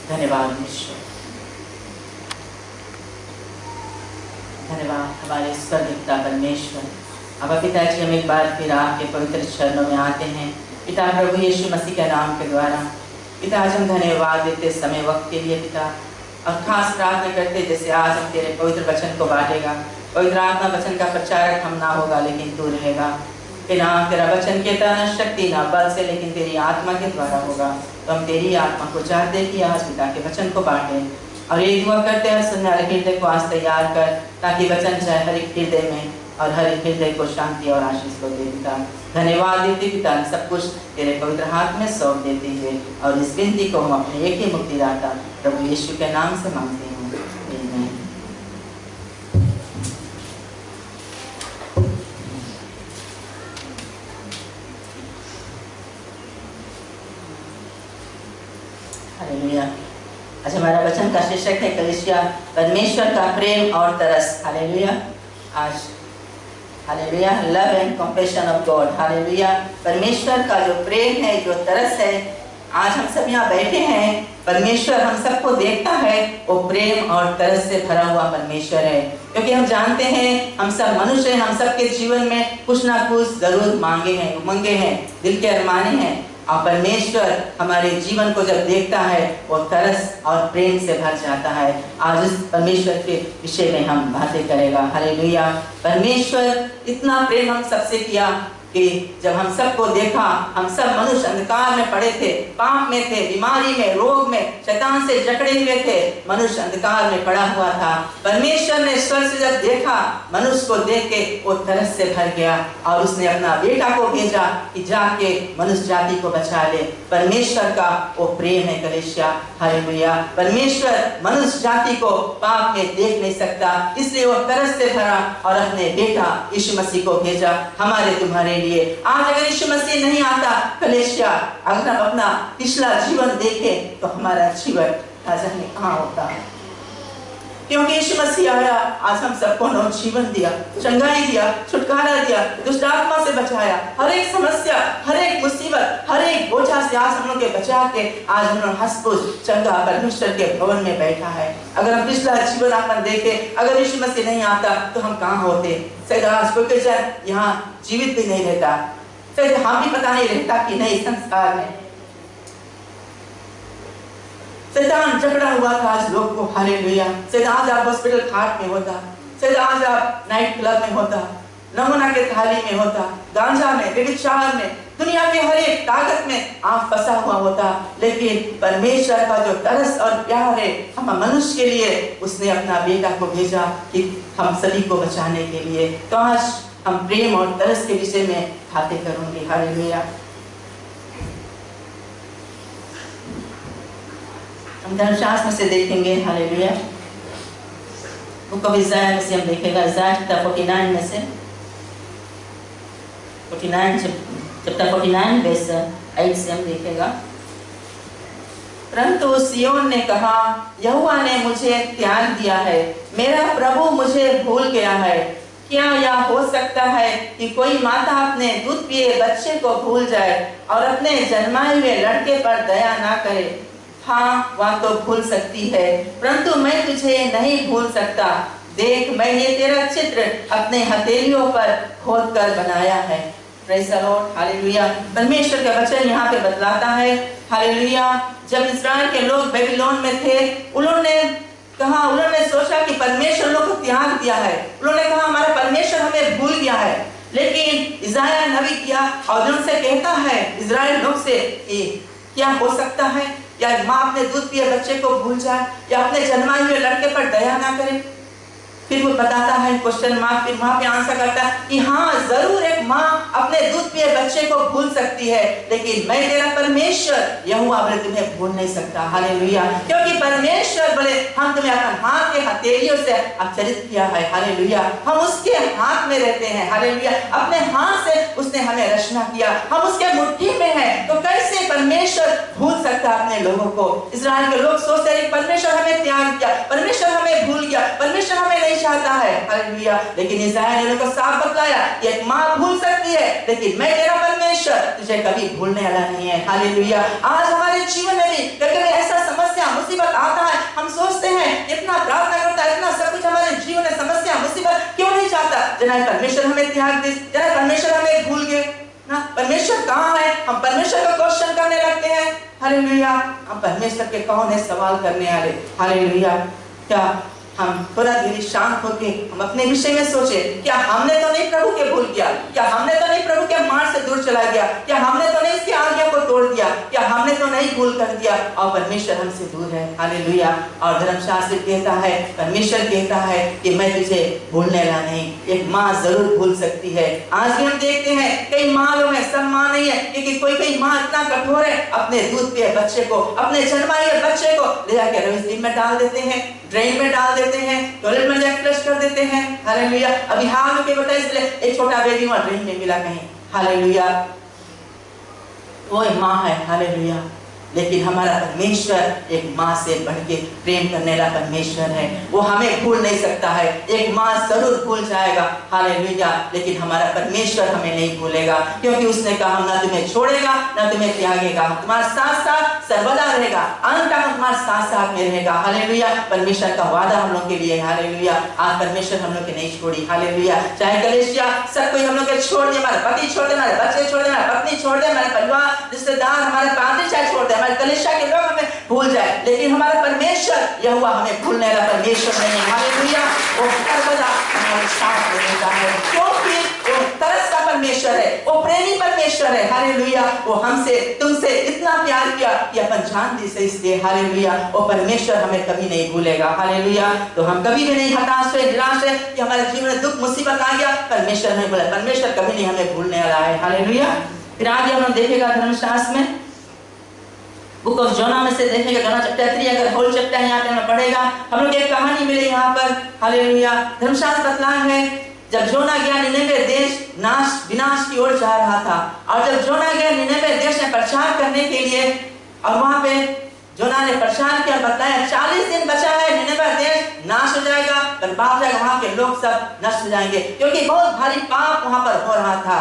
धन्यवाद ईश्वर, धन्यवाद हमारे स्वर्गपिता परमेश्वर। अब पिताजी हम एक बार फिर आपके पवित्र चरणों में आते हैं पिता प्रभु यीशु मसीह के नाम के द्वारा। पिता आज हम धन्यवाद देते समय वक्त के लिए पिता, और खास प्रार्थना करते जैसे आज हम तेरे पवित्र वचन को बांटेगा। पवित्र आत्मा वचन का प्रचारक हम ना होगा लेकिन तू रहेगा। तेरा वचन के ना शक्ति ना बल से लेकिन तेरी आत्मा के द्वारा होगा। तो हम तेरी आत्मा को चाहते हैं कि आज पिता के वचन को बांटे और ये दुआ करते हैं सुनने वाले हृदय को आज तैयार कर, ताकि वचन जाए हर एक हृदय में और हर एक हृदय को शांति और आशीष को दे। पिता धन्यवाद देते पिता, सब कुछ तेरे पवित्र हाथ में सौंप देते हुए और इस विनती को हम अपने एक ही मुक्तिदाता प्रभु यीशु के नाम से मांगते हैं। आमीन। हालेलुया। आज हमारा वचन का शीर्षक है कलीसिया परमेश्वर का प्रेम और तरस। हालेलुया। आज hallelujah, love and compassion of God. Hallelujah, परमेश्वर का जो प्रेम है, जो तरस है। आज हम सब यहाँ बैठे हैं, परमेश्वर हम सबको देखता है, वो प्रेम और तरस से भरा हुआ परमेश्वर है। क्योंकि हम जानते हैं हम सब मनुष्य हैं, हम सबके जीवन में कुछ ना कुछ जरूर मांगे हैं, उमंगे हैं, दिल के अरमाने हैं। और परमेश्वर हमारे जीवन को जब देखता है वो तरस और प्रेम से भर जाता है। आज इस परमेश्वर के विषय में हम बातें करेगा। हालेलुया। परमेश्वर इतना प्रेम हम सबसे किया कि जब हम सबको देखा, हम सब मनुष्य अंधकार में पड़े थे, पाप में थे, बीमारी में, रोग में, शैतान से जकड़े हुए थे, मनुष्य अंधकार में पड़ा हुआ था। परमेश्वर ने स्वर्ग से जब देखा, मनुष्य को देख के वो तरस से भर गया और उसने अपना बेटा को भेजा कि जाके मनुष्य जाति को बचा ले। परमेश्वर का वो प्रेम है कलीसिया। हालेलुया। परमेश्वर मनुष्य जाति को पाप में देख नहीं सकता, इसलिए वो तरस से भरा और अपने बेटा यीशु मसीह को भेजा हमारे तुम्हारे लिए। आज अगर यीशु मसीह नहीं आता कलीसिया, अगर हम अपना पिछला जीवन देखें तो हमारा जीवन जाने कहाँ होता है। क्योंकि यीशु मसीह आया, आज हम सबको नव जीवन दिया, चंगाई दिया, छुटकारा दिया, दुष्ट आत्मा से बचाया, हर एक समस्या, हर एक मुसीबत, हर एक बोझा से आज हम लोग के बचा के आज हम लोग हंस-खुश चंगा परमेश्वर के भवन में बैठा है। अगर हम पिछला जीवन अपन देखे, अगर यीशु मसीह नहीं आता तो हम कहाँ होते। शायद आज कोई जन यहाँ जीवित भी नहीं रहता, शायद हम भी पता नहीं रहता कि नहीं संसार में शैतान जकड़ा हुआ था आज लोग को। हालेलुया। शायद आज आप हॉस्पिटल खाट में होता, शायद आज आप नाइट क्लब में होता, नमूना के थाली में होता, गांजा में, व्यभिचार में, दुनिया के हर एक ताकत में आप फंसा हुआ होता। लेकिन परमेश्वर का जो तरस और प्यार है हम मनुष्य के लिए, उसने अपना बेटा को भेजा कि हम सभी को बचाने के लिए। तो आज हम प्रेम और तरस के विषय में बातें करेंगे। हालेलुया। हम धर्मशास्त्र में से देखेंगे। हालेलुया। बुक ऑफ इज़ाया में से हम देखेगा, इज़ाया चैप्टर 49 में से 49 चैप्टर 49 वर्स 8 से हम देखेगा। परंतु सिय्योन ने कहा, यहोवा ने मुझे त्याग दिया है, मेरा प्रभु मुझे भूल गया है। क्या यह हो सकता है कि कोई माता अपने दूध पिए बच्चे को भूल जाए और अपने जन्माए हुए लड़के पर दया ना करे? हाँ, वह तो भूल सकती है, परंतु मैं तुझे नहीं भूल सकता। देख, मैंने तेरा चित्र अपने हथेलियों पर खोद कर बनाया है। Praise the Lord. हालेलुया। परमेश्वर का वचन यहाँ पे बतलाता है। हालेलुया। जब इस्राएल के लोग बेबीलोन में थे, उन्होंने सोचा कि परमेश्वर लोग को त्याग दिया है। उन्होंने कहा हमारा परमेश्वर हमें भूल गया है। लेकिन इज़ाया नबी किया और उनसे कहता है इज़राइल लोग से कि क्या हो सकता है या माँ अपने दूध पिए बच्चे को भूल जाए या अपने जन्माए हुए लड़के पर दया ना करे? फिर वो बताता है क्वेश्चन मार्क, फिर वहां पे आंसर करता है कि हाँ, जरूर एक माँ अपने दूध पिए बच्चे को भूल सकती है, लेकिन मैं तेरा परमेश्वर यहोवा बोले तुम्हें भूल नहीं सकता। हालेलुया। क्योंकि परमेश्वर बोले हम तुम्हें अपने हाथ के हथेलियों से आचरित किया है। हालेलुया। हम उसके हाथ में रहते हैं। हालेलुया। अपने हाथ से उसने हमें रचना किया, हम उसके मुट्ठी में हैं। तो कैसे परमेश्वर भूल सकता अपने लोगों को? इस्राएल के लोग सोचते हैं परमेश्वर हमें त्याग किया, परमेश्वर हमें भूल गया, परमेश्वर हमें नहीं चाहता है। हालेलुया। लेकिन इस्राएल ने उनको साफ बतलाया कि एक माँ भूल सकती है, लेकिन मैं तेरा परमेश्वर तुझे कभी भूलने वाला नहीं है। हालेलुया। आज हमारे जीवन में भी कभी ऐसा समस्या मुसीबत जना परमेश्वर हमें त्याग दे, जना परमेश्वर हमें भूल गए ना, परमेश्वर कहाँ है? हम परमेश्वर को क्वेश्चन करने लगते हैं। हालेलुया, हम परमेश्वर के कौन है सवाल करने वाले। हालेलुया, क्या हम थोड़ा धीरे शांत होके हम अपने विषय में सोचे, क्या हमने तो नहीं प्रभु के भूल किया? क्या हमने तो नहीं प्रभु के मार्ग से दूर चला गया? क्या हमने तो नहीं इसकी आज्ञा को तोड़ दिया? क्या हमने तो नहीं भूल कर दिया और परमेश्वर हमसे दूर है? हालेलुया। और धर्मशास्त्र कहता है, परमेश्वर कहता है कि मैं तुझे भूलने वाला नहीं। एक माँ जरूर भूल सकती है। आज भी हम देखते हैं कई माँ में सब माँ नहीं है, क्योंकि कोई माँ इतना कठोर है, अपने दूध पिए बच्चे को, अपने जन्माए बच्चे को ले जाकर रविश में डाल देते हैं, ड्रेन में डाल देते हैं, टॉयलेट में जाकर फ्लश कर देते हैं। हालेलुया। अभी हाल में बताया इसलिए एक छोटा बेबी वहां ड्रेन में मिला कहीं। हालेलुया, वो माँ है। हालेलुया। लेकिन हमारा परमेश्वर एक माँ से बढ़ के प्रेम करने वाला परमेश्वर है। वो हमें भूल नहीं सकता है। एक माँ जरूर भूल जाएगा, हालेलुया, लेकिन हमारा परमेश्वर हमें नहीं भूलेगा, क्योंकि उसने कहा ना तुम्हें छोड़ेगा ना तुम्हें त्यागेगा, तुम्हारे साथ साथ सर्वदा रहेगा, अंत तक तुम्हारे साथ साथ में रहेगा। हालेलुया। परमेश्वर का वादा हम लोग के लिए। हालेलुया। आज परमेश्वर हम लोग के नहीं छोड़ी। हालेलुया। चाहे कलीसिया सब कोई हम लोग के छोड़ दे, हमारे पति छोड़ दे, हमारे बच्चे छोड़ दे, हमारे पत्नी छोड़ दे, हमारे परिवार रिश्तेदार हमारे पादरी चाहे छोड़ दे, हमारे कलीसिया के लोग हमें भूल जाए, लेकिन हमारा परमेश्वर यहोवा हमें भूलने वाला परमेश्वर नहीं है। हालेलुया। वो सर्वदा हमारे साथ रहता है, क्योंकि वो तरस का परमेश्वर है, वो प्रेमी परमेश्वर है। हालेलुया। वो हमसे तुमसे इतना प्यार किया कि अपन जान दी से इसलिए। हालेलुया। वो परमेश्वर हमें कभी नहीं भूलेगा। हालेलुया। तो हम कभी भी नहीं हताश हुए, निराश है कि हमारे जीवन में दुख मुसीबत आ गया, परमेश्वर नहीं भूला। परमेश्वर कभी नहीं हमें भूलने वाला है। हालेलुया। फिर आगे हम देखेगा धर्मशास्त्र में बुक ऑफ जोना में से देखेंगे, जोना चैप्टर 3 अगर होल चैप्टर यहाँ पे हमें पढ़ेगा, हम लोग एक कहानी मिले यहाँ पर। हालेलुया। धर्मशास्त्र बतलाया है जब जोना गया निनेवे देश विनाश की ओर जा रहा था, और जब जोना गया निनेवे देश में प्रचार करने के लिए, और वहाँ पे जोना ने प्रचार किया, बताया 40 दिन बचा है, निनेवे देश नाश हो जाएगा, बर्बाद हो जाएगा, वहाँ के लोग सब नष्ट हो जाएंगे, क्योंकि बहुत भारी पाप वहाँ पर हो रहा था।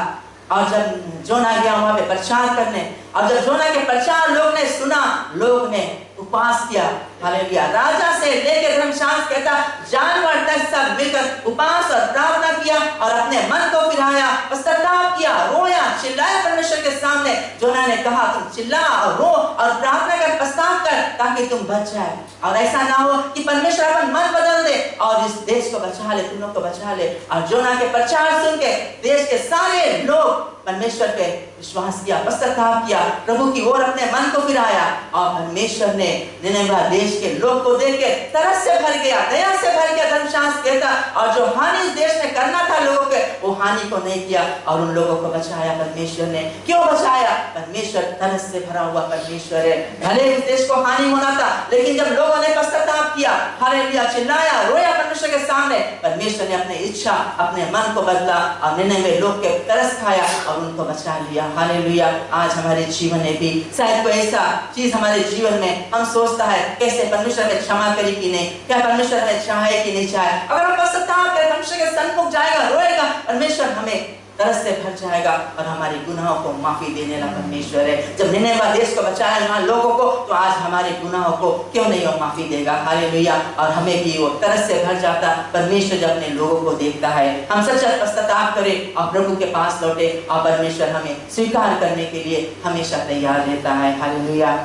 और जब जोना गया वहाँ पे प्रचार करने, और जब जोना के प्रचार लोग ने सुना, लोग ने उपवास किया। हालेलुया। राजा से लेकर धर्मशास्त्र कहता जानवर तक सब मिलकर उपवास और प्रार्थना किया और अपने मन को फिराया, पश्चाताप किया, रोया, चिल्लाया परमेश्वर के सामने। जोना ने कहा तुम चिल्ला और रो और प्रार्थना कर, पश्चाताप कर, ताकि तुम बच जाए, और ऐसा ना हो कि परमेश्वर अपन मन बदल दे और इस देश को बचा ले, तुम लोग को बचा ले। और जोना के प्रचार सुन के देश के सारे लोग परमेश्वर पे विश्वास किया, पश्चाताप किया, प्रभु की ओर अपने मन को फिराया, और परमेश्वर ने निनेवे देश के लोग को देख के तरस से भर गया, दया से भर गया। धर्मशास्त्र कहता और जो हानि इस देश में करना था लोगों के, वो हानि को नहीं किया और उन लोगों को बचाया परमेश्वर ने। क्यों बचाया? परमेश्वर तरस से भरा हुआ परमेश्वर है। भले इस देश को हानि होना था, लेकिन जब लोगों ने पश्चाताप किया, हालेलुया, चिल्लाया, रोया परमेश्वर के सामने, परमेश्वर ने अपनी इच्छा, अपने मन को बदला और निनेवे लोग के तरस खाया और उनको बचा लिया। हालेलुया। आज हमारे जीवन में भी शायद कोई ऐसा चीज हमारे जीवन में हम सोचता है कैसे परमेश्वर में क्षमा करे कि नहीं, क्या परमेश्वर में चाहे कि नहीं चाहे। अगर हम पश्चाताप करें, परमेश्वर के सन्मुख जाएगा, रोएगा, परमेश्वर हमें तरस से भर जाएगा और हमारे गुनाहों को माफी देने वाला परमेश्वर है। जब निनेवे देश को बचाया वहां लोगों को, तो आज हमारे गुनाहों को क्यों नहीं वो माफी देगा। हालेलुया। और हमें भी वो तरस से भर जाता परमेश्वर जब अपने लोगों को देखता है। हम सच्चा पश्चाताप करें और प्रभु के पास लौटे, और परमेश्वर हमें स्वीकार करने के लिए हमेशा तैयार रहता है। हालेलुया।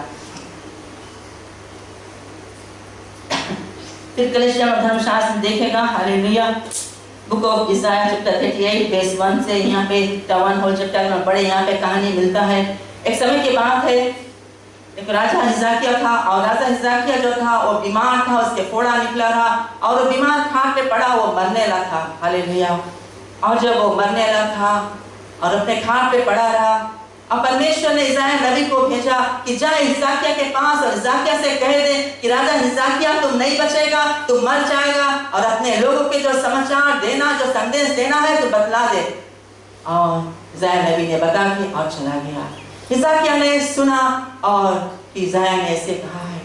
फिर कलीसिया में धर्मशास्त्र देखेगा। Hallelujah. Book of Isaiah chapter 38 verse 1 से यहाँ पे 1 होल चैप्टर में पढ़े, यहाँ पे कहानी मिलता है। एक समय की बात है, एक राजा हिजकिय्याह था, और राजा हिजकिय्याह जो था वो बीमार था, उसके फोड़ा निकला रहा और वो बीमार खाट पे पड़ा, वो मरने लगा था। हालेलुया। और जब वो मरने लगा था और अपने खाट पे पड़ा रहा, अब परमेश्वर ने इस्राएल नबी को भेजा कि जाए हिजकिय्याह के पास और हिजकिय्याह से कह दे कि राजा हिजकिय्याह तुम नहीं बचेगा, तुम मर जाएगा, और अपने लोगों के जो समाचार देना, जो संदेश देना है तो बतला दे। और इस्राएल नबी ने बता के और चला गया। हिजकिय्याह ने सुना और कि इस्राएल ने ऐसे कहा है,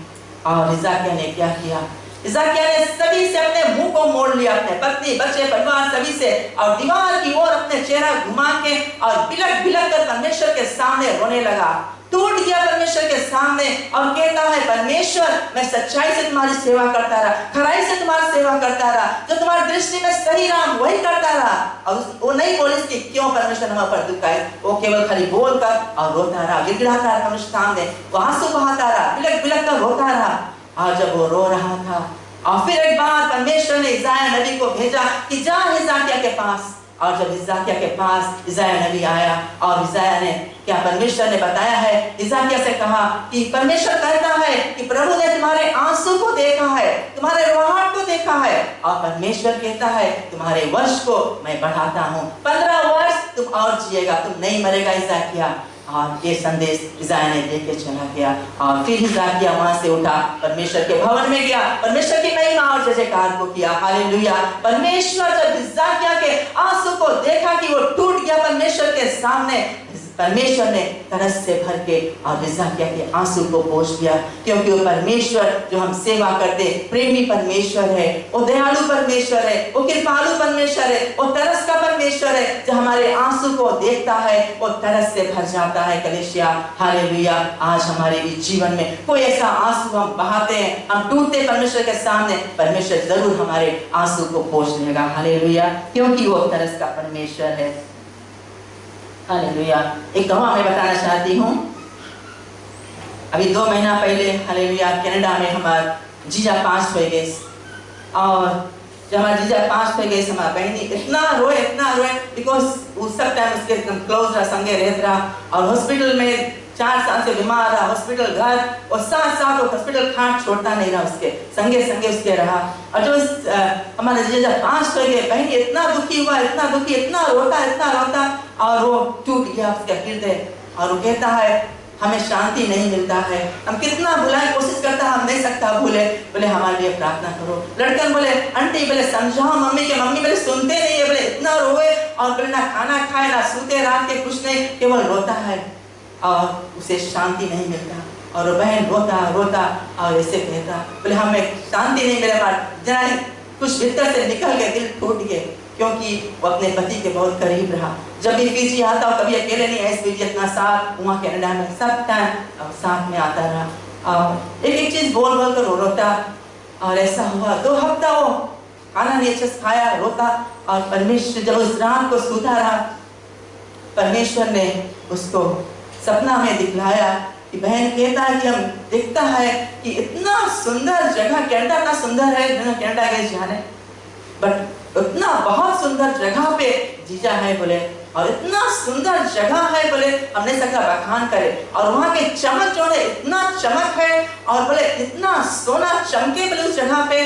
और हिजकिय्याह ने क्या किया? हिजकिय्याह ने सभी से अपने मुंह को मोड़ लिया, अपने पत्नी, बच्चे, परिवार सभी से, और दीवार की ओर अपने चेहरा घुमा के और बिलक बिलक कर परमेश्वर के सामने रोने लगा। टूट गया परमेश्वर के सामने और कहता है परमेश्वर मैं सच्चाई से तुम्हारी सेवा करता रहा, खराई से तुम्हारी सेवा करता रहा, जो तुम्हारी दृष्टि में सही रहा वही करता रहा। और वो नहीं बोले कि क्यों परमेश्वर हमारे पर दुख आए, वो केवल खाली बोलकर और रोता रहा, गिड़गिड़ाता रहा परमेश्वर सामने, वो आंसू बहाता रहा, बिलक बिलक कर रोता रहा। और जब वो रो रहा था और फिर एक बार परमेश्वर ने इज़ाया नबी को भेजा कि जा हिजकिय्याह के पास। और जब हिजकिय्याह के पास इज़ाया नबी आया और इज़ाया ने क्या परमेश्वर ने बताया है, हिजकिय्याह से कहा कि परमेश्वर कहता है कि प्रभु ने तुम्हारे आंसू को देखा है, तुम्हारे रोहाट को देखा है, और परमेश्वर कहता है तुम्हारे वर्ष को मैं बढ़ाता हूँ, 15 वर्ष तुम और जिएगा, तुम नहीं मरेगा हिजकिय्याह। और ये संदेश इज़ाया ने दे के चला गया। और फिर हिजकिय्याह वहां से उठा, परमेश्वर के भवन में गया, परमेश्वर की महिमा और जय जयकार को किया। हालेलुया। परमेश्वर जब हिजकिय्याह के आंसू को देखा कि वो टूट गया परमेश्वर के सामने, परमेश्वर ने तरस से भर के और हिजकिय्याह के आंसू को पोंछ दिया, क्योंकि वो परमेश्वर जो हम सेवा करते प्रेमी परमेश्वर है, वो दयालु परमेश्वर है, वो कृपालु परमेश्वर है, वो तरस का परमेश्वर है, जो हमारे आंसू को देखता है वो तरस से भर जाता है। कलीसिया हालेलुया। आज हमारे इस जीवन में कोई ऐसा आंसू हम बहाते हैं, हम टूटते परमेश्वर के सामने, परमेश्वर जरूर हमारे आंसू को पोंछ लेगा। हालेलुया, क्योंकि वो तरस का परमेश्वर है। हालेलुया। एक गवाह मैं बताना चाहती हूँ। अभी 2 महीना पहले हालेलुया कनाडा में हमारा जीजा पास हो गए, और जब हमारा जीजा पास हो गए हमारा बहनी इतना रोए बिकॉज उस सब टाइम उसके क्लोज रहा, संगे रहता रहा, और हॉस्पिटल में 4 साल से बीमार रहा, हॉस्पिटल घर, और 7 साल तो हॉस्पिटल खाट छोड़ता नहीं रहा, उसके संगे उसके रहा। और जो हमारे जीजा पास हो गए, बहनी इतना दुखी हुआ, इतना दुखी, इतना रोता, और वो टूट गया उसका हृदय। और वो कहता है हमें शांति नहीं मिलता है, हम कितना भुलाने कोशिश करता है, हम नहीं सकता भूले। बोले हमारे लिए प्रार्थना करो। लड़कन बोले आंटी बोले समझाओ मम्मी के, मम्मी बोले सुनते नहीं है, बोले इतना रोए, और बोले ना खाना खाए ना सोते, रात के कुछ नहीं, केवल रोता है और उसे शांति नहीं मिलता। और बहन रोता और ऐसे कहता बोले हमें शांति नहीं मिले, जनानी कुछ भीतर से निकल गए, दिल टूट गए, क्योंकि वो अपने पति के बहुत करीब रहा। जब भी फीजी आता और कभी अकेले नहीं आया, फीजी इतना साथ वहाँ कनाडा में सब टाइम साथ में आता रहा, और एक चीज बोल कर रोता। और ऐसा हुआ 2 हफ्ता वो खाना नहीं अच्छे से खाया, रोता। और परमेश्वर जब उस रात को सूता रहा, परमेश्वर ने उसको सपना में दिखलाया कि बहन कहता है कि हम देखता है कि इतना सुंदर जगह, कनाडा इतना सुंदर है, कनाडा गए जाने, बट इतना बहुत सुंदर जगह पे जीजा है बोले, और इतना सुंदर जगह है बोले हम नहीं सकता बखान करे। और वहाँ के चमक जो है इतना चमक है, और बोले इतना सोना चमके बोले उस जगह पे,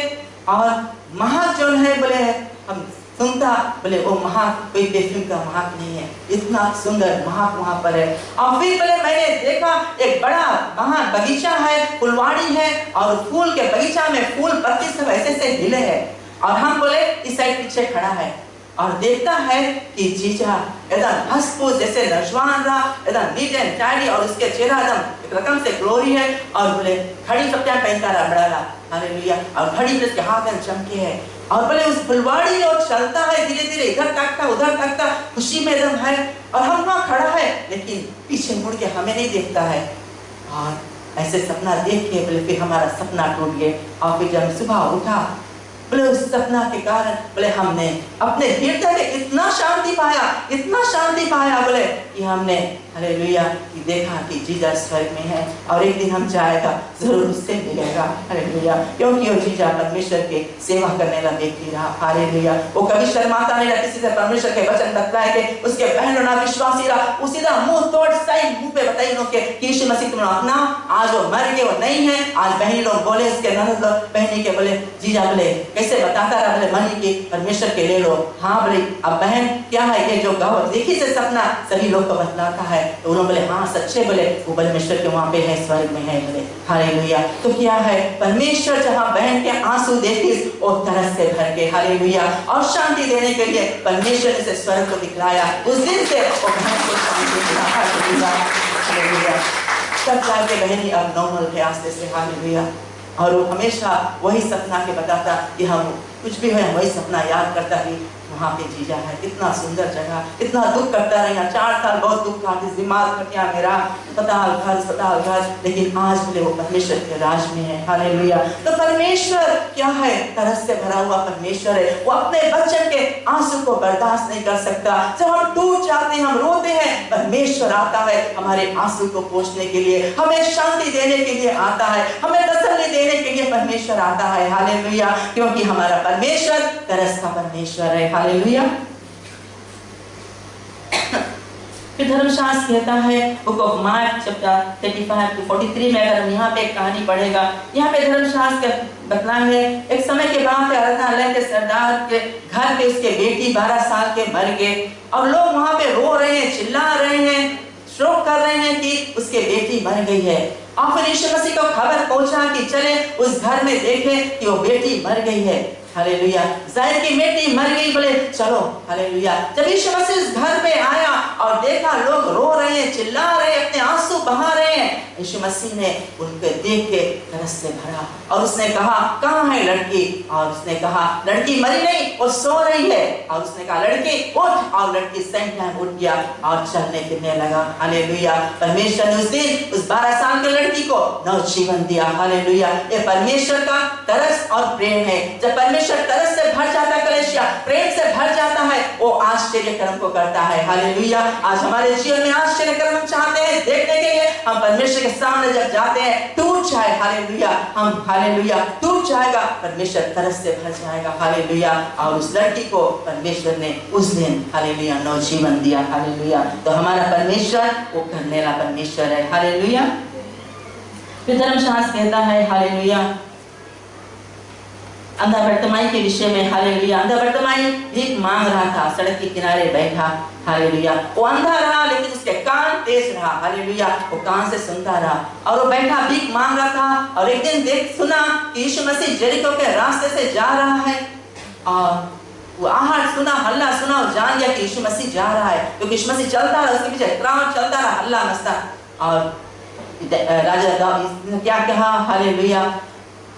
और महक जो है बोले हम सुनता बोले वो महक कोई परफ्यूम का महक नहीं है, इतना सुंदर महक वहाँ पर है। और फिर बोले मैंने देखा एक बड़ा महान बगीचा है, फुलवाड़ी है, और फूल के बगीचा में फूल पत्ती सब ऐसे हिले है, और हम बोले इस साइड पीछे खड़ा है, और देखता है कि जीजा एकदम हंसपूस जैसे नौजवान रहा, एकदम नीट एंड टाइडी, और उसके चेहरा एकदम एक रकम से ग्लोरी है। और बोले घड़ी सब टाइम पहनता रहा, बड़ा रहा, हालेलुया, और घड़ी उसके हाथ में चमके है। और बोले उस फुलवाड़ी में वो चलता है धीरे धीरे, इधर तकता उधर तकता, खुशी में एकदम है। और हम वहाँ खड़ा है, लेकिन पीछे मुड़ के हमें नहीं देखता है। और ऐसे सपना देख के बोले फिर हमारा सपना टूट गया। और फिर जब सुबह उठा बोले उस सपना के कारण बोले हमने अपने हृदय में इतना शांति पाया बोले कि हमने हालेलुया कि देखा कि जीजा स्वर्ग में है, और एक दिन हम जाएगा जरूर उससे मिलेगा। हालेलुया, क्योंकि वो जीजा परमेश्वर के सेवा करने वाला व्यक्ति रहा। हालेलुया, वो कभी शर्माता नहीं रहा, किसी से परमेश्वर के वचन बतलाए के उसके बहनों ना विश्वासी रहा, उसी तरह मुंह तोड़ सही मुंह पे बताई लोग के कि यीशु मसीह तुम अपना, आज वो मर गए वो नहीं है। आज बहनी लोग बोले उसके ननद लोग बहनी के बोले जीजा बोले कैसे बताता रहा, बोले मनी की परमेश्वर के ले लो। हाँ बोले अब बहन क्या है ये जो गवाह देखी से सपना सभी लोग को बतलाता है, तो उन्होंने बोले हाँ सच्चे, बोले वो परमेश्वर के वहाँ पे है, स्वर्ग में है। बोले हालेलुया, तो क्या है परमेश्वर जहाँ बहन के आंसू देखी और तरस से भर के हालेलुया और शांति देने के लिए परमेश्वर ने से स्वर्ग को दिखलाया। उस दिन से वो बहन को शांति मिला। हालेलुया, तब जाके बहनी अब नॉर्मल है आस्ते से। हालेलुया, और वो हमेशा वही सपना के बताता कि हम कुछ भी है वही सपना याद करता ही वहाँ पे जीजा है, कितना सुंदर जगह, इतना दुख करता रहा, 4 साल बहुत दुख था, बीमार था क्या मेरा, अस्पताल घर, लेकिन आज बोले वो परमेश्वर के राज में है। हालेलुया। तो परमेश्वर क्या है? तरस से भरा हुआ परमेश्वर है। वो अपने बच्चन के आंसू को बर्दाश्त नहीं कर सकता। जब हम टूट जाते हैं, हम रोते हैं, परमेश्वर आता है हमारे आंसू को पोंछने के लिए, हमें शांति देने के लिए आता है, हमें तसल्ली देने के लिए परमेश्वर आता है। हालेलुया। क्योंकि हमारा परमेश्वर तरस का परमेश्वर है। हालेलुया। फिर धर्मशास्त्र कहता है book of mark chapter 35 to 43 में, अगर हम यहाँ पे एक कहानी पढ़ेगा, यहाँ पे धर्मशास्त्र बतला है एक समय के बाद अरनालय के सरदार के घर पे उसके बेटी 12 साल के मर गए और लोग वहाँ पे रो रहे हैं, चिल्ला रहे हैं, शोक कर रहे हैं कि उसके बेटी मर गई है। और फिर यीशु मसीह को खबर पहुंचा कि चले उस घर में देखें कि वो बेटी मर गई है। हालेलुया। जाहिर की बेटी मर गई, बोले चलो। हालेलुया। जब यीशु मसीह उस घर में आया और देखा लोग रो रहे हैं, चिल्ला रहे हैं, अपने आंसू बहा रहे हैं, यीशु मसीह ने उनको देख के तरस से भरा और उसने कहा कहाँ है लड़की? और उसने कहा लड़की मरी नहीं, वो सो रही है। और उसने कहा लड़की उठ, और लड़की सेम टाइम उठ गया और चलने फिरने लगा। हालेलुया। परमेश्वर ने उस दिन उस 12 साल की लड़की को नवजीवन दिया। हालेलुया। ये परमेश्वर का तरस और प्रेम है। जब परमेश्वर तरस से भर जाता है, कलेशिया प्रेम से भर जाता है, वो आश्चर्य कर्म को करता है। हालेलुया। आज हमारे जीवन में आश्चर्य कर्म हम चाहते हैं देखने के लिए, हम परमेश्वर के सामने जब जाते हैं टूट जाए। हालेलुया। हम हालेलुया टूट जाएगा, परमेश्वर तरस से भर जाएगा। हालेलुया। और उस लड़की को परमेश्वर ने उस दिन हालेलुया नवजीवन दिया। हालेलुया। तो हमारा परमेश्वर वो करने वाला परमेश्वर है। हालेलुया। फिर धर्मशास्त्र कहता है हालेलुया अंधा बर्तमाई के विषय में। हालेलुया। अंधा बर्तमाई भीख मांग रहा था, सड़क के किनारे बैठा। हालेलुया। वो अंधा रहा लेकिन उसके कान तेज रहा। हालेलुया। वो कान से सुनता रहा और वो बैठा भीख मांग रहा था। और एक दिन सुना कि यीशु मसीह जेरिको के रास्ते से जा रहा है और वो आहट सुना, हल्ला सुना और जान गया कि यीशु मसीह जा रहा है, क्योंकि यीशु मसीह चलता रहा, उसके पीछे क्राउड चलता रहा, हल्ला मचता। और राजा दाऊद ने क्या कहा? हालेलुया।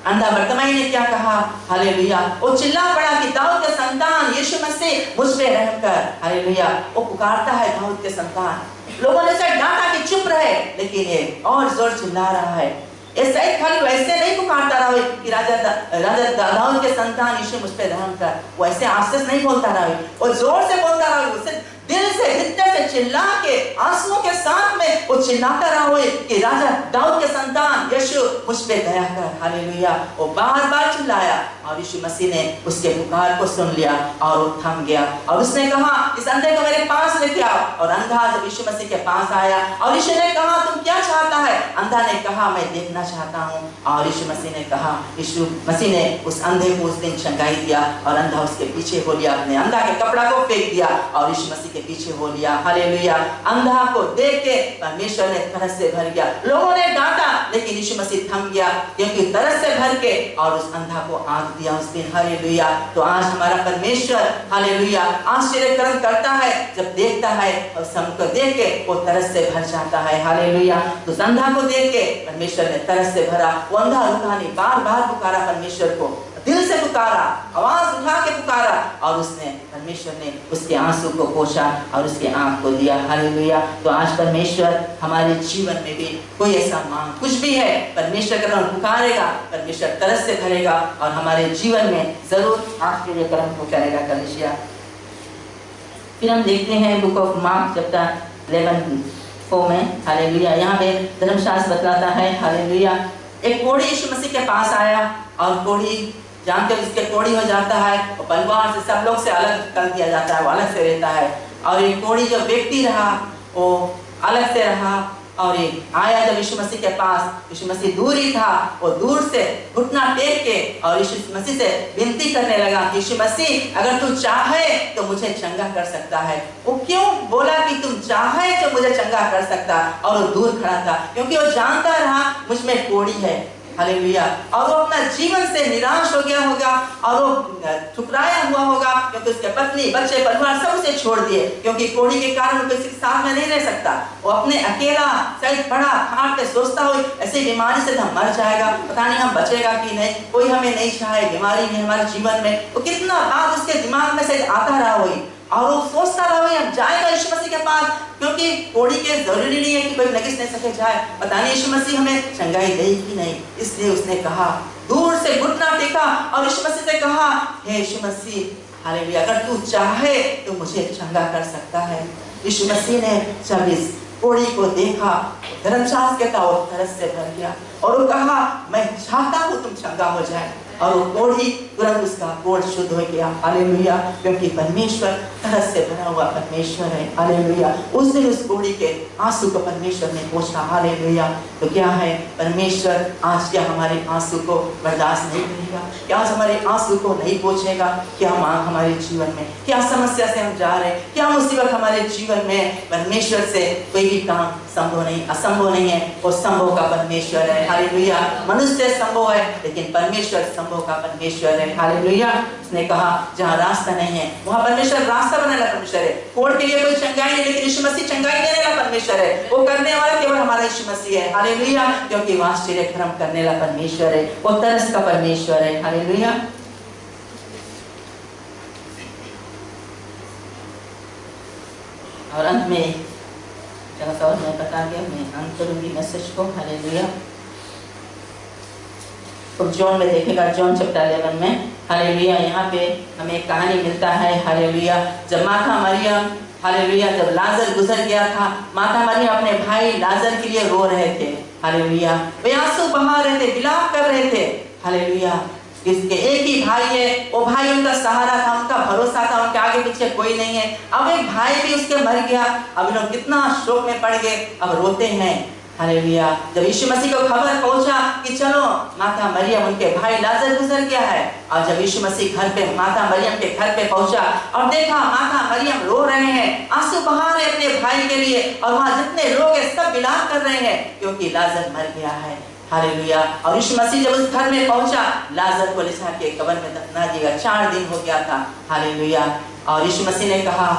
अंधा बर्तमाई ने क्या कहा? हालेलुया। वो चिल्ला पड़ा कि दाऊद के संतान यीशु मसीह मुझ पे रहम कर। हालेलुया। वो पुकारता है दाऊद के संतान। लोगों ने उसे डांटा कि चुप रहे, लेकिन ये और जोर चिल्ला रहा है। ऐसा ही खाली वैसे नहीं पुकारता रहा कि राजा दाऊद के संतान यीशु मुझ पे रहम कर, वो ऐसे आस्ते से नहीं बोलता रहा, वो जोर से बोलता रहा, उसे दिल से हृदय से चिल्ला के आंसुओं के साथ में वो चिल्लाता रहा हो कि राजा दाऊद के संतान यीशु मुझ पे दया कर। हालेलुया। वो बार-बार चिल्लाया और यीशु मसीह ने उसके पुकार को सुन लिया और वो थम गया और उसने कहा इस अंधे को मेरे पास लेके आओ। और अंधा जब यीशु मसीह के पास आया और यीशु ने कहा तुम क्या चाहता है? अंधा ने कहा मैं देखना चाहता हूँ। और यीशु मसीह ने कहा, यीशु मसीह ने उस अंधे को उस दिन चंगाई दिया और अंधा उसके पीछे हो लिया, अपने अंधा के कपड़ा को फेंक दिया और यीशु मसीह के पीछे हो लिया। हालेलुया। अंधा को देख के परमेश्वर ने तरस से भर गया। लोगों ने डांटा लेकिन यीशु मसीह थम गया, क्योंकि तरस से भर के और उस अंधा को आंख दिया उस दिन। हालेलुया। तो आज हमारा परमेश्वर हालेलुया आश्चर्य कर्म करता है, जब देखता है और सबको देख के वो तरस से भर जाता है। हालेलुया। तो उस अंधा को देख के परमेश्वर ने तरस से भरा। वो अंधा रुका नहीं, बार-बार पुकारा परमेश्वर को, दिल से पुकारा, आवाज उठा के पुकारा और उसने परमेश्वर ने उसके आंसू को पोंछा और उसके आंख को दिया। हालेलुया। तो आज परमेश्वर हमारे जीवन में भी कोई ऐसा मांग कुछ भी है, परमेश्वर का नाम पुकारेगा, परमेश्वर तरस से भरेगा और हमारे जीवन में जरूर आश्चर्य कर्म को करेगा। कलीसिया फिर हम देखते हैं बुक ऑफ मार्क चैप्टर 11 में। हालेलुया। यहाँ पे धर्मशास्त्र बतलाता है हालेलुया एक कोढ़ी यीशु मसीह के पास आया और कोढ़ी जानते हो इसके कोढ़ी हो जाता है और परिवार से सब लोग से अलग कर दिया जाता है, वो अलग से रहता है। और एक कोढ़ी जो व्यक्ति रहा वो अलग से रहा और एक आया जब यीशु मसीह के पास, यीशु मसीह दूर ही था, वो दूर से घुटना टेक के और यीशु मसीह से विनती करने लगा कि यीशु मसीह अगर तू चाहे तो मुझे चंगा कर सकता है। वो क्यों बोला कि तुम चाहे तो मुझे चंगा कर सकता? और वो दूर खड़ा था क्योंकि वो जानता रहा मुझ में कोढ़ी है। हालेलुया। और वो अपना जीवन से निराश हो गया होगा और वो ठुकराया हुआ होगा, क्योंकि उसके पत्नी, बच्चे, परिवार सब उसे छोड़ दिए, क्योंकि कोढ़ी के कारण वो किसी के साथ में नहीं रह सकता। वो अपने अकेला शायद पड़ा खाट पे सोचता हो ऐसी बीमारी से हम मर जाएगा, पता नहीं हम बचेगा कि नहीं, कोई हमें नहीं चाहे, बीमारी नहीं हमारे जीवन में। वो कितना बात उसके दिमाग में शायद आता रहा हुई और वो सोचता रहा हुई हम जाएगा यीशु मसीह के पास, क्योंकि कोढ़ी के जरूरी नहीं है कि कोई नगिस नहीं सके जाए, पता नहीं यीशु मसीह हमें चंगाई देगी कि नहीं। इसलिए उसने कहा, दूर से घुटना टेका और यीशु मसीह से कहा, हे यीशु मसीह, हालेलुया, अगर तू चाहे तो मुझे चंगा कर सकता है। यीशु मसीह ने जब इस कोढ़ी को देखा, धर्मशास्त्र कहता वो तरस से भर गया और वो कहा, मैं चाहता हूँ तुम चंगा हो जाए। और वो कोढ़ी तुरंत उसका कोढ़ शुद्ध हो गया। हालेलुया, क्योंकि परमेश्वर तरस से भरा हुआ परमेश्वर है। हालेलुया, उस दिन उस कोढ़ी के आंसू को परमेश्वर ने पोंछा। हालेलुया। तो क्या है, परमेश्वर आज क्या हमारे आंसू को बर्दाश्त नहीं करेगा? क्या आज हमारे आंसू को नहीं पोंछेगा? क्या मांग हमारे जीवन में, क्या समस्या से हम जा रहे हैं, क्या मुसीबत हमारे जीवन में, परमेश्वर से कोई भी काम संभव नहीं, असंभव नहीं है। वो संभव का परमेश्वर है। हालेलुया। मनुष्य संभव है लेकिन परमेश्वर संभव का परमेश्वर है। हालेलुया। उसने कहा जहाँ रास्ता नहीं है वहाँ परमेश्वर रास्ता बनाने वाला परमेश्वर है। कोढ़ के लिए कोई चंगाई नहीं, लेकिन यीशु मसीह चंगाई देने वाला परमेश्वर है। वो करने वाला केवल हमारा यीशु मसीह है। हालेलुया, क्योंकि वो आश्चर्य कर्म करने वाला परमेश्वर है, वो तरस का परमेश्वर है। हालेलुया। और अंत में और मैं बता गया, मैं अंत करूंगी मैसेज को। हालेलुया। तो जॉन में देखेगा, जॉन चैप्टर 11 में, हालेलुया, यहाँ पे हमें एक कहानी मिलता है। हालेलुया। जब माता मरियम, हालेलुया, जब लाजर गुजर गया था, माता मरियम अपने भाई लाजर के लिए रो रहे थे। हालेलुया। वे आंसू बहा रहे थे, विलाप कर रहे थे। हालेलुया। इसके एक ही भाई है, वो भाई उनका सहारा था, उनका भरोसा था, उनके आगे पीछे कोई नहीं है। अब एक भाई भी उसके मर गया। अब लोग कितना शोक में पड़ गए, अब रोते हैं। हालेलुया। जब यीशु मसीह को खबर पहुंचा कि चलो माता मरियम, उनके भाई लाजर गुजर गया है, और जब यीशु मसीह घर पे, माता मरियम के घर पे पहुंचा और देखा माता मरियम रो रहे हैं, आंसू बहा रहे अपने भाई के लिए, और वहां जितने लोग हैं सब विलाप कर रहे हैं क्योंकि लाजर मर गया है। हालेलुया। और यीशु मसीह जब उस घर में पहुंचा, लाजर को ले जाके कब्र में दफना दिया। 4 दिन हो गया था। हालेलुया। और यीशु मसीह ने कहा,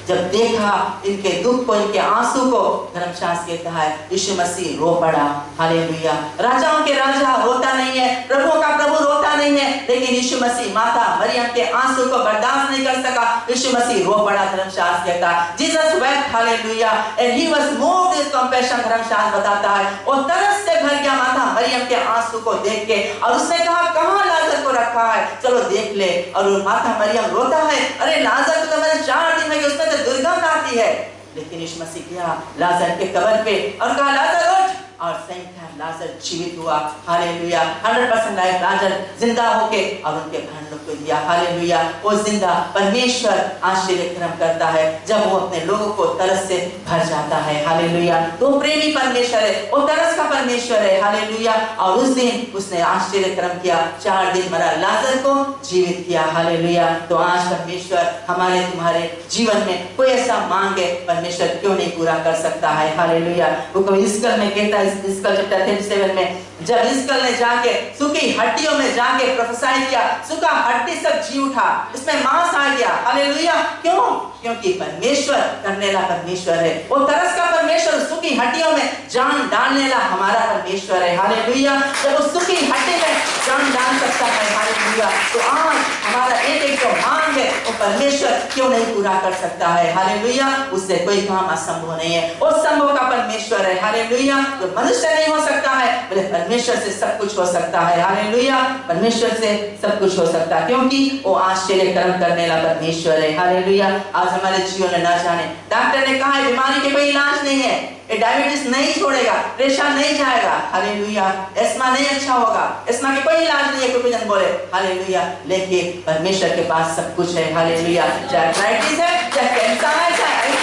जब देखा इनके दुख को, इनके आंसू को, धर्मशास्त्र कहता है यीशु मसीह रो पड़ा। हालेलुया। राजाओं के राजा रोता नहीं है, प्रभुओं का प्रभु रोता नहीं है, लेकिन यीशु मसीह माता मरियम के आंसू को बर्दाश्त नहीं कर सका, यीशु मसीह रो पड़ा। धर्मशास्त्र कहता है Jesus wept. Hallelujah. And he was moved with compassion. धर्मशास्त्र बताता है और तरस से भर गया माता मरियम के आंसू को देख के, और उसने कहा कहां लाजर को रखा है, चलो देख ले। और माता मरियम रोता है, अरे लाजर को तो मैंने 4 दिन में उसने दुर्गंध आती है, लेकिन यीशु मसीह गया लाजर के कब्र पे और कहा लाजर उठ, और सही टाइम लाजर जीवित हुआ। हालेलुया। 100% लाइफ लाजर जिंदा होके और उनके भाई लोग को दिया। हालेलुया। वो जिंदा परमेश्वर आश्चर्य कर्म करता है जब वो अपने लोगों को तरस से भर जाता है। हालेलुया। तो प्रेमी परमेश्वर है, वो तरस का परमेश्वर है। हालेलुया। और उस दिन उसने आश्चर्य कर्म किया, 4 दिन मरा लाजर को जीवित किया। हालेलुया। तो आज परमेश्वर हमारे तुम्हारे जीवन में कोई ऐसा मांग है, परमेश्वर क्यों नहीं पूरा कर सकता है। हालेलुया। वो कभी इसकल में कहता है, इसकल चैप्टर 37 में, जब इसकल ने जाके सूखी हड्डियों में जाके प्रोफेसाई किया, सूखा हड्डी सब जी उठा, इसमें मांस आ गया। हालेलुया। क्यों? क्योंकि परमेश्वर करने वाला परमेश्वर है, वो तरस का परमेश्वर, सूखी हड्डियों में जान डालने वाला हमारा परमेश्वर है। हालेलुया। जब वो सूखी हड्डी में जान डाल सकता है, हालेलुया, तो आज हमारा एक जो मांग है वो परमेश्वर क्यों नहीं पूरा कर सकता है। हालेलुया। उससे कोई काम असंभव नहीं है, वो संभव का परमेश्वर है। हालेलुया। जो मनुष्य नहीं हो सकता है, बोले परमेश्वर से सब कुछ हो सकता है। हालेलुया। परमेश्वर से सब कुछ हो सकता है, क्योंकि वो आश्चर्य कर्म करने वाला परमेश्वर है। हालेलुया। आज हमारे जीवन में ना जाने, डॉक्टर ने कहा है बीमारी के कोई इलाज नहीं है, ये डायबिटीज नहीं छोड़ेगा, प्रेशर नहीं जाएगा। हालेलुया। एस्मा नहीं अच्छा होगा, एस्मा के कोई इलाज नहीं है, कोई जन बोले। हालेलुया। लेकिन परमेश्वर के पास सब कुछ है। हालेलुया। चाहे आर्थराइटिस है, चाहे कैंसर है, चाहे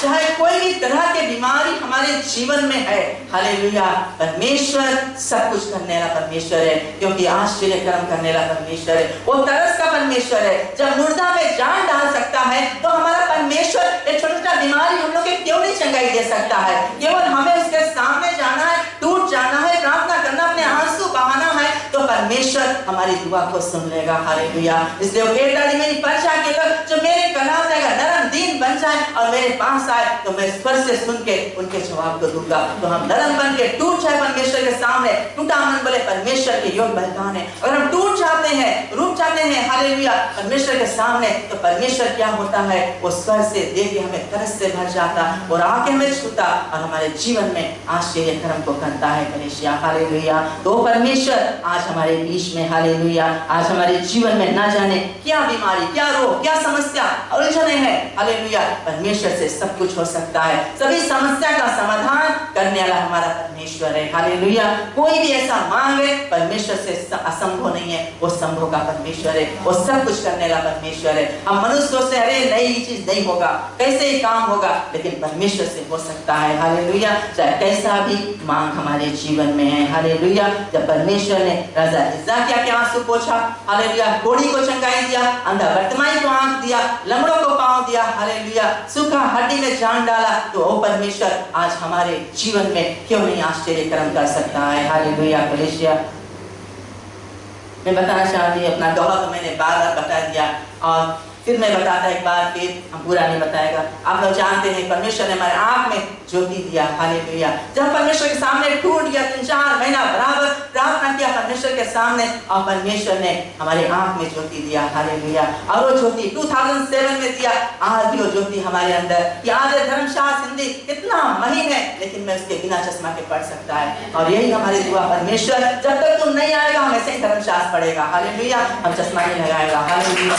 चाहे कोई भी तरह की बीमारी हमारे जीवन में है, हालेलुया, परमेश्वर सब कुछ करने वाला परमेश्वर है, क्योंकि आश्चर्य कर्म करने वाला परमेश्वर है, वो तरस का परमेश्वर है। जब मुर्दा में जान डाल सकता है तो हमारा परमेश्वर एक छोटा सा बीमारी हम लोग के क्यों नहीं चंगाई दे सकता है। केवल हमें उसके सामने जाना है, परमेश्वर हमारी दुआ को सुन लेगा। हालेलुया। इसलिए वो कहता है मेरी प्रजा के लोग जो मेरे कलाम में अगर नरम दीन बन जाए और मेरे पास आए तो मैं स्वर से सुन के उनके जवाब को दूंगा। तो हम नरम बन के टूट जाए परमेश्वर के सामने, टूटा मन बोले परमेश्वर के योग बलिदान है। अगर हम टूट जाते हैं, रुक जाते हैं हालेलुया परमेश्वर के सामने, तो परमेश्वर क्या होता है, वो स्वर से दे के हमें तरस से भर जाता और आके हमें छूता और हमारे जीवन में आश्चर्य कर्म को करता है। कलीसिया हालेलुया। तो परमेश्वर आज हमारे बीच में हालेलुया, आज हमारे जीवन में ना जाने क्या बीमारी, क्या रोग, क्या समस्या उलझने हैं हालेलुया, परमेश्वर से सब कुछ हो सकता है। सभी समस्या का समाधान करने वाला हमारा परमेश्वर है। हालेलुया। कोई भी ऐसा मांगे परमेश्वर से असंभव नहीं है, वो संभव का परमेश्वर है, वो सब कुछ करने वाला परमेश्वर है। हम मनुष्यों से अरे नई चीज नहीं होगा, कैसे ही काम होगा, लेकिन परमेश्वर से हो सकता है। हालेलुया। चाहे कैसा भी मांग हमारे जीवन में है। हालेलुया। जब परमेश्वर ने राजा हिजकिय्याह के आंसू पोंछा, हालेलुया, कोढ़ी को चंगाई दिया, अंधा बर्तिमाई को आंख दिया, लंगड़ों को पांव दिया, हालेलुया, सूखा हड्डी में जान डाला, तो वो परमेश्वर आज हमारे जीवन में क्यों नहीं आश्चर्य कर्म कर सकता है। हालेलुया। कलीसिया मैं बताना चाहती हूँ, अपना गवाह तो मैंने बार बार बता दिया और फिर मैं बताता एक बार, फिर हम पूरा नहीं बताएगा। आप लोग जानते हैं परमेश्वर ने हमारे आंख में ज्योति दिया। हालेलुया। जब परमेश्वर के सामने टूट गया, 3-4 महीना बराबर प्रार्थना किया परमेश्वर के सामने और परमेश्वर ने हमारे आंख में ज्योति दिया। हालेलुया। और वो ज्योति 2007 में दिया। आज भी वो ज्योति हमारे अंदर, याद है धर्मशास्त्र हिंदी कितना महीन है, लेकिन मैं उसके बिना चश्मा के पढ़ सकता है। और यही हमारी दुआ, परमेश्वर जब तक तुम नहीं आएगा हम ऐसे ही धर्मशास्त्र पढ़ेगा। हालेलुया। हम चश्मा नहीं लगाएगा। हालेलुया।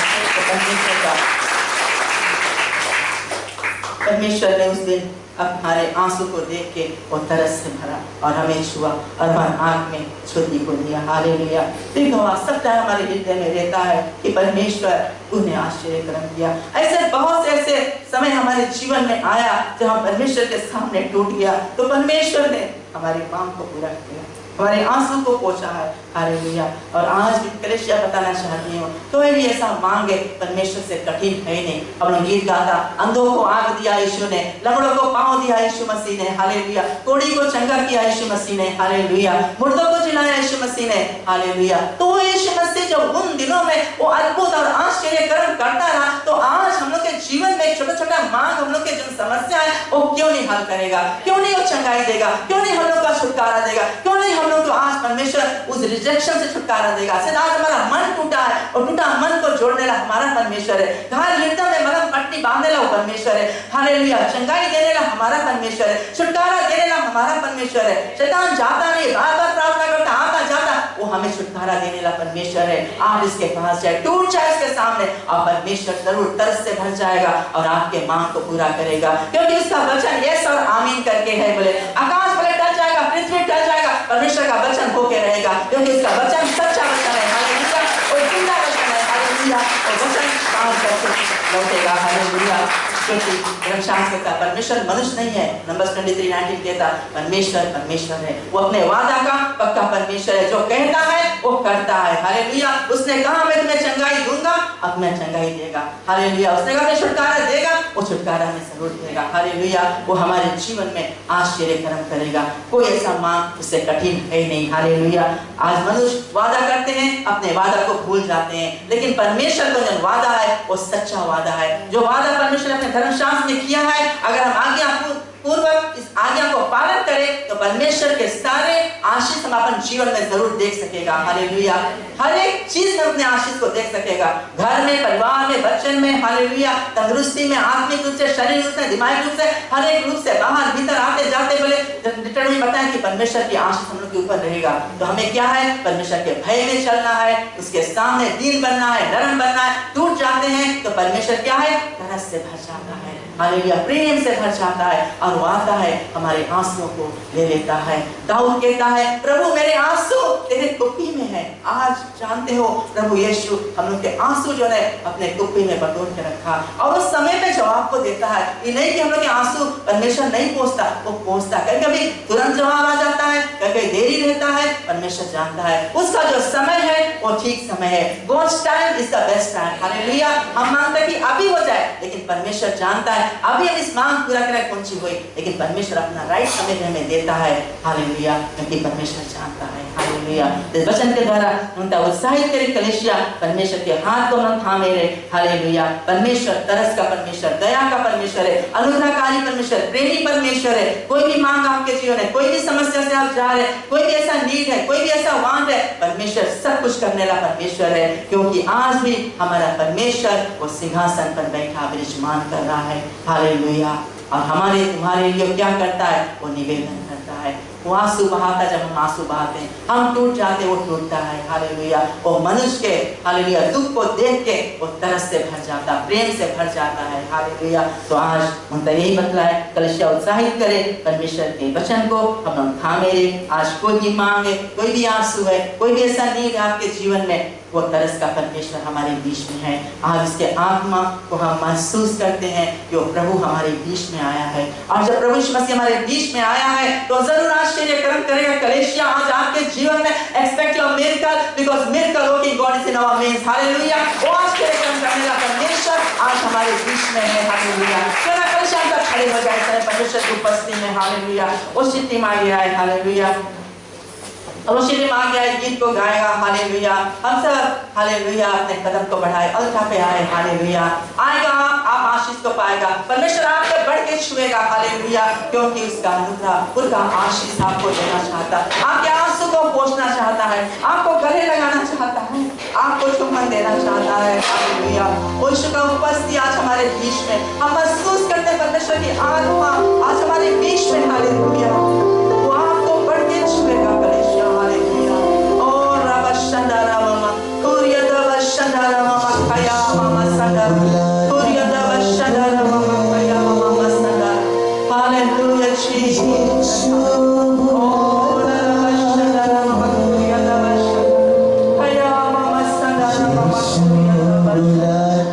परमेश्वर ने उस दिन हमारे आंसू को देख के वो तरस से भरा और हमें छुआ और हमारे आंख में ज्योति को दिया। हालेलुया। फिर गवाह सकता है हमारे हृदय में रहता है कि परमेश्वर उन्हें आश्चर्य कर्म किया। ऐसे बहुत से ऐसे समय हमारे जीवन में आया जब हम परमेश्वर के सामने टूट गया, तो परमेश्वर ने हमारी मांग को पूरा किया, हमारे आंसू को पोंछा है। हालेलुया। और आज भी कलीसिया बताना चाहती हूँ, कोई भी ऐसा मांगे परमेश्वर से कठिन है नहीं। हमने गीत गाता, अंधों को आंख दिया यीशु ने, लंगड़ों को पांव दिया यीशु मसीह ने। हालेलुया। कोढ़ी को चंगा किया यीशु मसीह ने। हालेलुया। मुर्दों को जिलाया यीशु मसीह ने। हालेलुया। तो यीशु मसीह जब उन दिनों में वो अद्भुत और आश्चर्य कर्म करता रहा, तो आज हम लोग के जीवन में छोटा-छोटा मांग, हम लोग के जो समस्या है वो क्यों नहीं हल करेगा, क्यों नहीं वो चंगाई देगा, क्यों नहीं हम लोग का छुटकारा देगा, क्यों नहीं हम लोग को आज परमेश्वर उस रिजेक्शन से छुटकारा देगा। आज हमारा मन टूटा है और टूटा मन को जोड़ने वाला हमारा परमेश्वर है। घायल हृदय में मलहम पट्टी बांधने वाला परमेश्वर है। हालेलुया। चंगाई देने वाला हमारा परमेश्वर है, छुटकारा देने वाला हमारा परमेश्वर है। शैतान जाता नहीं, बार-बार प्रार्थना करता, आता जाता, वो हमें छुटकारा देने वाला परमेश्वर है। आप इसके पास जाए, टूट जाए इसके सामने और परमेश्वर जरूर तरस से भर जाएगा और आपके मांग को पूरा करेगा, क्योंकि उसका वचन यस और आमीन करके है। बोले आकाश बोले टल जाएगा, पृथ्वी टल जाएगा, परमेश्वर का वचन होके रहेगा, क्योंकि उसका वचन सच्चा वचन है। हालेलुया। और जिंदा वचन है। हालेलुया। और वचन काम करके लौटेगा। हालेलुया। क्योंकि धर्मशास्त्र कहता परमेश्वर मनुष्य नहीं है। नंबर्स 23:19 कहता परमेश्वर परमेश्वर है, वो अपने वादा का पक्का परमेश्वर है, जो कहता है वो करता है। हालेलुया। उसने कहा मैं तुम्हें चंगाई दूंगा, अब मैं चंगाई देगा। हालेलुया। उसने कहा मैं छुटकारा देगा, वो छुटकारा में जरूर देगा। हालेलुया। वो हमारे जीवन में आश्चर्य कर्म करेगा। कोई ऐसा मांग उससे कठिन है नहीं। हालेलुया। आज मनुष्य वादा करते हैं, अपने वादा को भूल जाते हैं, लेकिन परमेश्वर का जो वादा है वो सच्चा वादा है। जो वादा परमेश्वर अपने धर्मशास्त्र में किया है, अगर हम आज्ञा पूर्वक इस आज्ञा को पालन करें तो परमेश्वर के सारे आशीष हम अपन जीवन में जरूर देख सकेगा। हालेलुया। हर एक चीज में अपने आशीष को देख सकेगा, घर में, परिवार में, बच्चन में। हालेलुया। तंदुरुस्ती में, आत्मिक रूप से, शरीर रूप से, दिमागी रूप से, हर एक रूप से, बाहर भीतर आते जाते बोले डिटरमिन बताएं कि परमेश्वर की आशीष हम लोग के ऊपर रहेगा। तो हमें क्या है, परमेश्वर के भय में चलना है, उसके सामने दीन बनना है, नरम बनना है। टूट जाते हैं तो परमेश्वर क्या है, तरस से भर जाता है। हालेलुया। प्रेम से भर जाता है और वो आता है हमारे आंसुओं को ले लेता है। दाऊद कहता है प्रभु मेरे आंसू तेरे कुप्पी में है। आज जानते हो प्रभु यीशु हम लोग के आंसू जो है अपने कुप्पी में बटोर के रखा और उस समय पे जवाब को देता है। ये नहीं कि हम लोग के आंसू परमेश्वर नहीं पहुंचता, वो पहुंचता। कभी कभी तुरंत जवाब आ जाता है, कभी देरी रहता है। परमेश्वर जानता है उसका जो समय है वो ठीक समय है। God's time is the best time। Hallelujah. हम मांगते हैं कि अभी हो जाए, लेकिन परमेश्वर जानता है अभी हम इस मांग पूरा करें कौन सी हुई, लेकिन परमेश्वर अपना राइट समय हमें देता है। हालेलुया। क्योंकि परमेश्वर जानता है। हालेलुया। इस वचन के द्वारा उनका उत्साहित करे कलीसिया परमेश्वर के हाथ को हम थामे रहे, हालेलुया। परमेश्वर तरस का परमेश्वर, दया का परमेश्वर है, अनुग्रहकारी परमेश्वर, प्रेमी परमेश्वर है। कोई भी मांग आपके जीवन है, कोई भी समस्या से आप जा रहे हैं, कोई भी ऐसा नीड है, कोई भी ऐसा वांट है, परमेश्वर सब कुछ करने वाला परमेश्वर है, क्योंकि आज भी हमारा परमेश्वर वो सिंहासन पर बैठा विराजमान कर रहा है, हालेलुया। और हमारे तुम्हारे लिए क्या करता है? वो निवेदन करता है, वो आंसू बहाता, जब हम आंसू बहाते हैं, हम टूट जाते, वो टूटता है, हालेलुया। वो मनुष्य के हालेलुया दुख को देख के वो तरस से भर जाता, प्रेम से भर जाता है, हालेलुया। तो आज उनका यही मतलब है, कलीसिया उत्साहित करे परमेश्वर के वचन को, हम थामे रहे। आज कोई भी मांग है, कोई भी आंसू है, कोई भी ऐसा नीड है आपके जीवन में, वो तरस का परमेश्वर हमारे बीच में है। आज इसके आत्मा को हम महसूस करते हैं कि वो प्रभु हमारे बीच में आया है, और जब प्रभु यीशु मसीह हमारे बीच में आया है तो जरूर आश्चर्य कर्म करेगा कलीसिया। आज आपके जीवन में expect your miracle, because miracle working God is in our midst, hallelujah. वो आश्चर्य कर्म करने वाला परमेश्वर आज हमारे बीच में है, हालेलुया। चलो कलीसिया सब खड़े हो जाए सारे परमेश्वर की उपस्थिति में, हालेलुया। उस स्थिति में आ गया है, हालेलुया। और उसी ने मांग गया गीत को गाएगा, हालेलुया। हम सब हालेलुया अपने कदम को बढ़ाए, अलता पे आए, हालेलुया। आएगा आप आशीष को पाएगा, परमेश्वर आपके बढ़ के छुएगा, हालेलुया, क्योंकि उसका अनुग्रह, उसका आशीष आपको देना चाहता है, आपके आंसू को पोंछना चाहता है, आपको गले लगाना चाहता है, आपको चुम्बन देना चाहता है, हालेलुया। यीशु का उपस्थिति आज हमारे बीच में, हम महसूस करते हैं परमेश्वर की आत्मा आज हमारे बीच में, हालेलुया। वो आपको बढ़ के छुएगा कलीसिया, हालेलुया। और रब शंदारा मामा कुरिया दब शंदारा मामा खया मामा संदारा कुरिया दब शंदारा मामा खया मामा संदारा, हालेलुया जीसस। और रब शंदारा मामा कुरिया दब खया मामा संदारा मामा कुरिया दब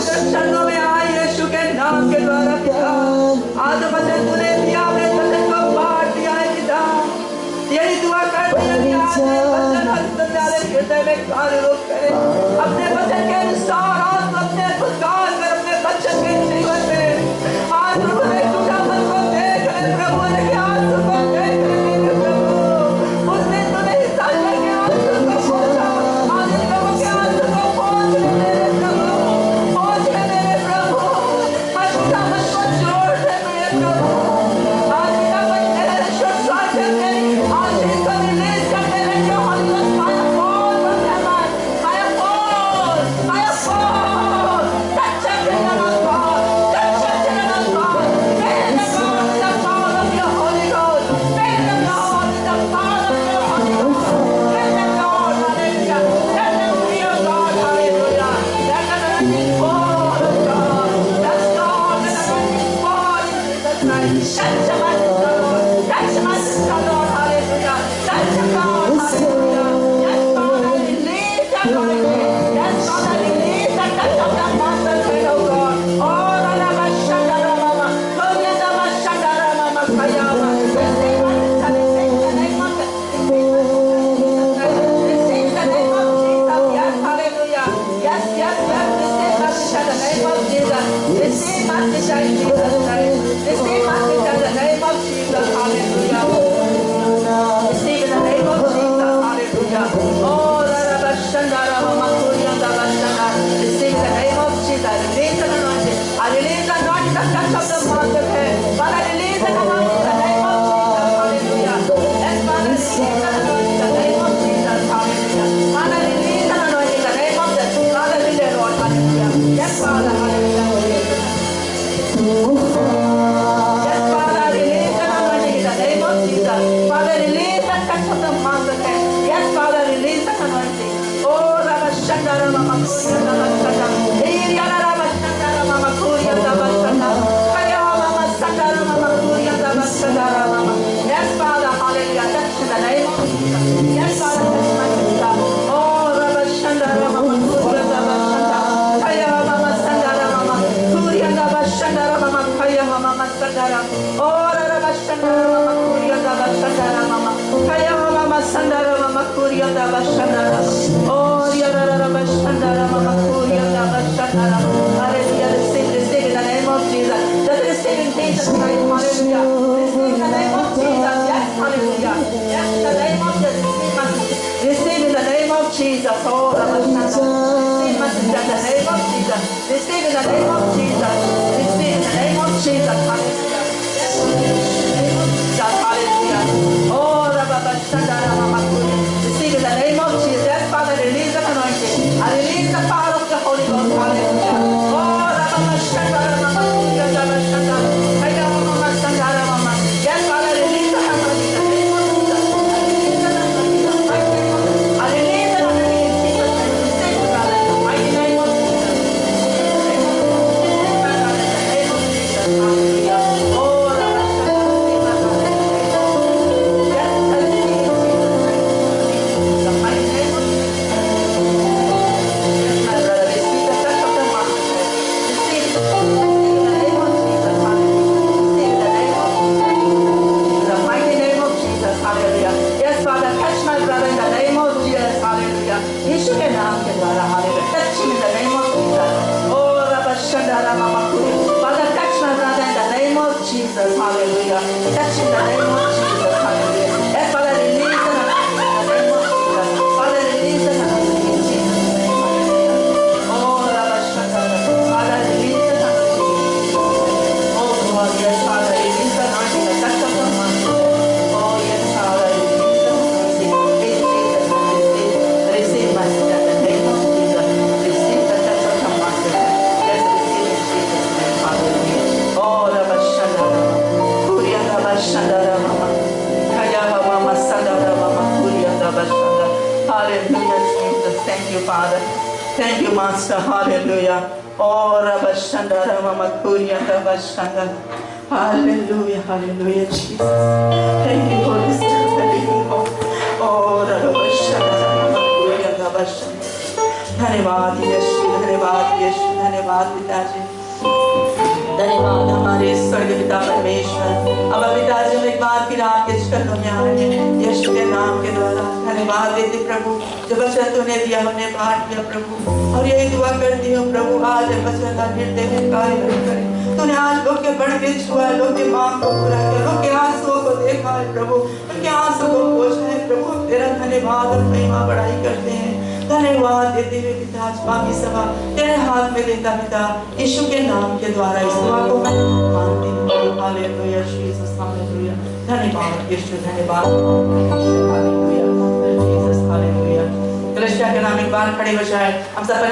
चरणों में आए यीशु के नाम के द्वारा पिता। आज वचन तूने दिया, अपने वचन को बांट दिया है पिता। यही दुआ करते हैं कि आज वचन हृदय हृदय में कार्यरूप करे। अपने वचन के अनुसार आज अपने पुकार कर अपने वचन के जीवन में आज प्रभु ने टूटा मन को देख ले प्रभु ने कि आज तुमको देख ले प्रभु। उस दिन तूने हिस्सा करके आज तुमको पहुंचा, आज इन लोगों के आज तुमको पहुंच ले मेरे प्रभु, पहुंच ले मेरे प्रभु। आज टूटा मन को जोड़ दे मेरे प्रभु। आज टूटा मन मेरे शुभ स्वास्थ्य मेरी आज इसको रिलीज करते रहिए Holi ghost fire fall from heaven, fire fall, fire fall, touch us in the God, touch us in the God, fill the God with the power of your Holy Ghost, fill the God with the power of your Holy Ghost, fill the God, hallelujah, let them feel God, hallelujah, let the anointing fall of God, yes Lord, let the anointing fall in Jesus' name, touch them as the Lord, touch them as the Lord, hallelujah, touch them God, hallelujah, yes Father, release the anointing, yes Father, release the touch of the Master King of God, oh Rama Shandara Mama, Gloria Rama Shandara Mama Kayama, receive the name of receive the name of Jesus, yes, hallelujah, yes, yes, yes, receive message in the name of Jesus, receive message in Jesus' name, receive message in the name of Jesus, hallelujah, receive in the name of Jesus, hallelujah, oh Rama Shandara Mama Gloria Rama Shandara, receive in the name of Jesus, release the anointing, I release the anointing, the touch of the Master King, Father, release the anointing in the name of Jesus, hallelujah, yes, Father, release the anointing in the name of Jesus, hallelujah, Father, release the anointing in the name of the Father, release Lord, hallelujah, yes, Father, hallelujah, yes, Father, release the anointing in the name of Jesus, Father, release the touch of the Master King, yes, Father, release the anointing, oh, Rama Shandara Mama Kuria Rama Shandara, Iriya Rama Shandara Mama Kuria Rama Shandara, Kaya Mama Shandara Mama Kuria Rama Shandara Mama, yes, Father, hallelujah, touch in the name of Jesus, yes, Father, touch my sister, oh, Rama Shandara Mama Kuria Rama Shandara, Kaya Mama Shandara Mama Kuria Rama Shandara Mama, Kaya Mama Shandara, oh, Rama Shandara Mama Kuria Rama Shandara Mama, Kaya Mama Shandara Mama Kuria Rama Shandara, oh, Rama Shandara Mama Kuria Rama Shandara, hallelujah, receive in the name of Jesus, just receive in Jesus' name, hallelujah, receive in the name of Jesus, yes, hallelujah, yes, in the name of Jesus, receive in the name of Jesus, oh, Rama Shandara, receive message in the name of Jesus, receive in the name of Jesus, receive in the name of Jesus, hallelujah, yes, in the name of Jesus, hallelujah, oh, Rama Shandara Mama Kuria, receive in the name of Jesus, yes, Father, release the anointing, I release the power of the Holy Ghost, hallelujah, oh, Rama Shandara Mama Kuria Rama Shandara, Kaya Mama Shandara Mama, yes, Father, release the anointing in the name of Jesus, I release the anointing in Jesus' name, receive it, Father, in the mighty name of Jesus, hallelujah, oh, Rama Shandara, yes, I receive in Jesus' name, in the mighty name of Jesus. Yes, my brother, receive the touch of the Master. Receive it. Receive in the name of Jesus. Hallelujah. Receive in the name of Jesus. In the mighty name of Jesus. Hallelujah. Yes, Father, touch my brother in the name of Jesus. Hallelujah. यीशु के नाम के द्वारा hallelujah. Touch him in the name of Jesus. Oh, Rabba Shandara Mama Kuri. Father, touch my brother in the name of Jesus. Hallelujah. Touch him in the name of Jesus. Hallelujah. Yes, Father, release the anointing in the name of Jesus. Father, release the anointing in Jesus' name. Hallelujah. Oh, Rabba Shandara. Father, release the anointing in Jesus' name. Oh, God, yes, Father, release the anointing, the touch of the Master. Oh, yes, Father, release the anointing. Receive my sister in the name of Jesus. Receive the touch of the Master. Yes, receive in Jesus' name. Hallelujah. Oh, Rabba Shandara. Kuria Rabba Shandara Mama. Kaya Mama Shandara Mama. Kuria Rabba Shandara. Hallelujah, Jesus. Thank you, Father. Thank you, Master. Hallelujah. Oh, Rabba Shandara Mama. Kuria Rabba Shandara. Hallelujah, hallelujah, Jesus. Thank you, Holy Spirit, the living God. Oh, Rabba Shandara Mama. Kuria Rabba Shandara. धन्यवाद यीशु, धन्यवाद यीशु, धन्यवाद धन्यवाद पिताजी, धन्यवाद हमारे स्वर्गीय पिता परमेश्वर। अब पिताजी हम एक बार फिर आपके चरणों में आए हैं यीशु के नाम के द्वारा। धन्यवाद देते प्रभु, जो वचन तूने दिया हमने पाठ किया प्रभु, और यही दुआ करती हूँ प्रभु आज वचन का हृदय में कार्य करें। तूने आज लोग के बढ़ के छुआ, लोग के मांग को पूरा किया, लोग के आंसुओं को देखा है प्रभु, उनके आंसू को पोछा है प्रभु। तेरा धन्यवाद और महिमा बढ़ाई करते हैं। धन्यवाद देते हुए पिता आज बाकी सभा तेरे हाथ में देता पिता, यीशु के नाम के द्वारा इस दुआ को मानते हैं। Hallelujah Jesus, hallelujah. धन्यवाद यीशु, धन्यवाद हालेलुया जीसस, हालेलुया। कलीसिया के नाम एक बार खड़े हो जाए हम सब।